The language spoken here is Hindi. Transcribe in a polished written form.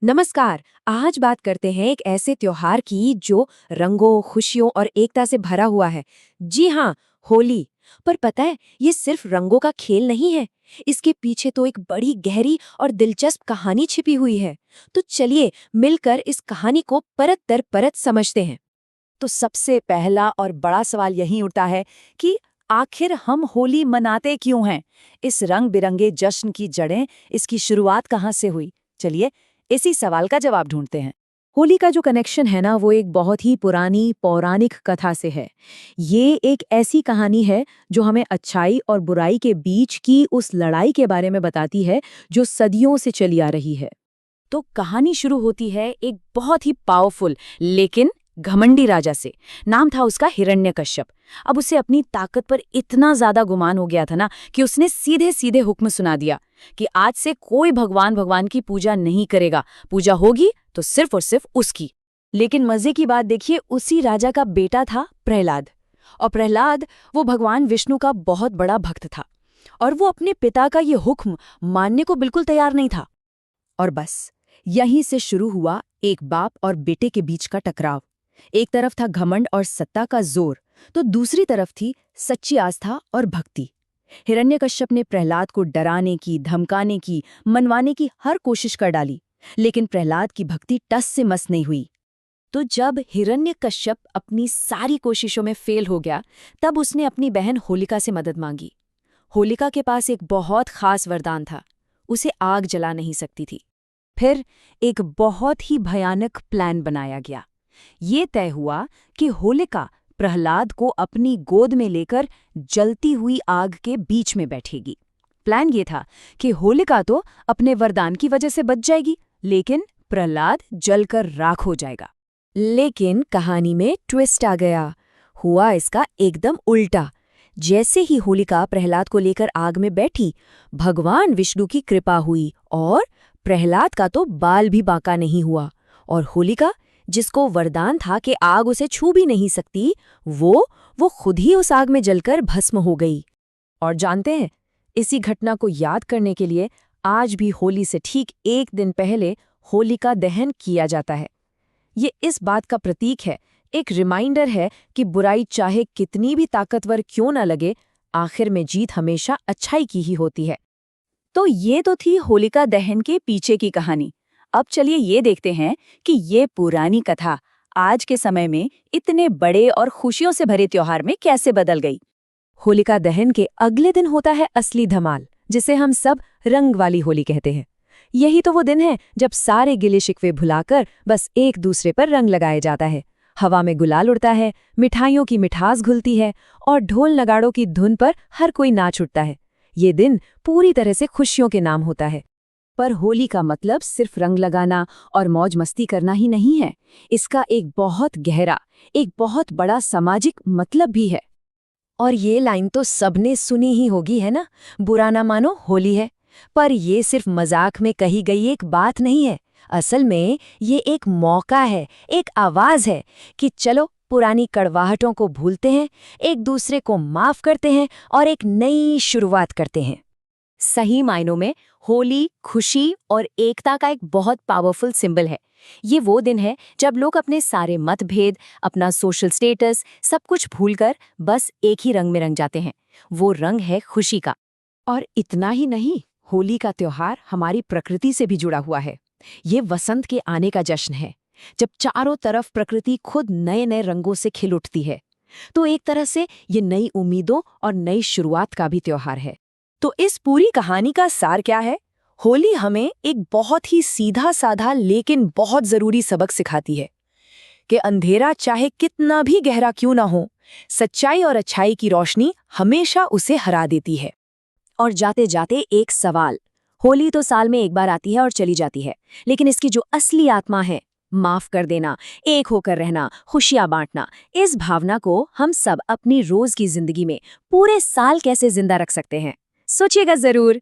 नमस्कार। आज बात करते हैं एक ऐसे त्योहार की जो रंगों, खुशियों और एकता से भरा हुआ है। जी हाँ, होली। पर पता है, ये सिर्फ रंगों का खेल नहीं है। इसके पीछे तो एक बड़ी गहरी और दिलचस्प कहानी छिपी हुई है। तो चलिए मिलकर इस कहानी को परत दर परत समझते हैं। तो सबसे पहला और बड़ा सवाल यही उठता है कि आखिर हम होली मनाते क्यों हैं? इस रंग बिरंगे जश्न की जड़ें, इसकी शुरुआत कहाँ से हुई? चलिए इसी सवाल का जवाब ढूंढते हैं। होली का जो कनेक्शन है ना, वो एक बहुत ही पुरानी पौराणिक कथा से है। ये एक ऐसी कहानी है जो हमें अच्छाई और बुराई के बीच की उस लड़ाई के बारे में बताती है जो सदियों से चली आ रही है। तो कहानी शुरू होती है एक बहुत ही पावरफुल लेकिन घमंडी राजा से। नाम था उसका हिरण्यकश्यप। अब उसे अपनी ताकत पर इतना ज्यादा गुमान हो गया था ना कि उसने सीधे सीधे हुक्म सुना दिया कि आज से कोई भगवान भगवान की पूजा नहीं करेगा, पूजा होगी तो सिर्फ और सिर्फ उसकी। लेकिन मजे की बात देखिए, उसी राजा का बेटा था प्रहलाद। और प्रहलाद वो भगवान विष्णु का बहुत बड़ा भक्त था और वो अपने पिता का ये हुक्म मानने को बिल्कुल तैयार नहीं था। और बस यहीं से शुरू हुआ एक बाप और बेटे के बीच का टकराव। एक तरफ था घमंड और सत्ता का जोर, तो दूसरी तरफ थी सच्ची आस्था और भक्ति। हिरण्यकश्यप ने प्रहलाद को डराने की, धमकाने की, मनवाने की हर कोशिश कर डाली, लेकिन प्रहलाद की भक्ति टस से मस नहीं हुई। तो जब हिरण्यकश्यप अपनी सारी कोशिशों में फेल हो गया, तब उसने अपनी बहन होलिका से मदद मांगी। होलिका के पास एक बहुत खास वरदान था, उसे आग जला नहीं सकती थी। फिर एक बहुत ही भयानक प्लान बनाया गया। ये तय हुआ कि होलिका प्रहलाद को अपनी गोद में लेकर जलती हुई आग के बीच में बैठेगी। प्लान ये था कि होलिका तो अपने वरदान की वजह से बच जाएगी, लेकिन प्रहलाद जलकर राख हो जाएगा। लेकिन कहानी में ट्विस्ट आ गया। हुआ इसका एकदम उल्टा। जैसे ही होलिका प्रहलाद को लेकर आग में बैठी, भगवान विष्णु की कृपा हुई और प्रहलाद का तो बाल भी बांका नहीं हुआ। और होलिका, जिसको वरदान था कि आग उसे छू भी नहीं सकती, वो खुद ही उस आग में जलकर भस्म हो गई। और जानते हैं, इसी घटना को याद करने के लिए आज भी होली से ठीक एक दिन पहले होलिका दहन किया जाता है। ये इस बात का प्रतीक है, एक रिमाइंडर है कि बुराई चाहे कितनी भी ताकतवर क्यों न लगे, आखिर में जीत हमेशा अच्छाई की ही होती है। तो ये तो थी होलिका दहन के पीछे की कहानी। अब चलिए ये देखते हैं कि ये पुरानी कथा आज के समय में इतने बड़े और खुशियों से भरे त्योहार में कैसे बदल गई। होलिका दहन के अगले दिन होता है असली धमाल, जिसे हम सब रंग वाली होली कहते हैं। यही तो वो दिन है जब सारे गिले शिकवे भुलाकर बस एक दूसरे पर रंग लगाया जाता है। हवा में गुलाल उड़ता है, मिठाइयों की मिठास घुलती है और ढोल नगाड़ों की धुन पर हर कोई नाच उठता है। ये दिन पूरी तरह से खुशियों के नाम होता है। पर होली का मतलब सिर्फ रंग लगाना और मौज मस्ती करना ही नहीं है। इसका एक बहुत गहरा, एक बहुत बड़ा सामाजिक मतलब भी है। और ये लाइन तो सबने सुनी ही होगी, है ना? बुरा ना मानो, होली है। पर ये सिर्फ मजाक में कही गई एक बात नहीं है। असल में ये एक मौका है, एक आवाज है कि चलो पुरानी कड़वाहटों को भूलते हैं, एक दूसरे को माफ करते हैं और एक नई शुरुआत करते हैं। सही मायनों में होली खुशी और एकता का एक बहुत पावरफुल सिंबल है। ये वो दिन है जब लोग अपने सारे मतभेद, अपना सोशल स्टेटस, सब कुछ भूलकर बस एक ही रंग में रंग जाते हैं। वो रंग है खुशी का। और इतना ही नहीं, होली का त्योहार हमारी प्रकृति से भी जुड़ा हुआ है। ये वसंत के आने का जश्न है, जब चारों तरफ प्रकृति खुद नए नए रंगों से खिल उठती है। तो एक तरह से ये नई उम्मीदों और नई शुरुआत का भी त्योहार है। तो इस पूरी कहानी का सार क्या है? होली हमें एक बहुत ही सीधा साधा लेकिन बहुत जरूरी सबक सिखाती है कि अंधेरा चाहे कितना भी गहरा क्यों ना हो, सच्चाई और अच्छाई की रोशनी हमेशा उसे हरा देती है। और जाते जाते एक सवाल, होली तो साल में एक बार आती है और चली जाती है, लेकिन इसकी जो असली आत्मा है, माफ कर देना, एक होकर रहना, खुशियां बांटना, इस भावना को हम सब अपनी रोज की जिंदगी में पूरे साल कैसे जिंदा रख सकते हैं? सोचिएगा जरूर।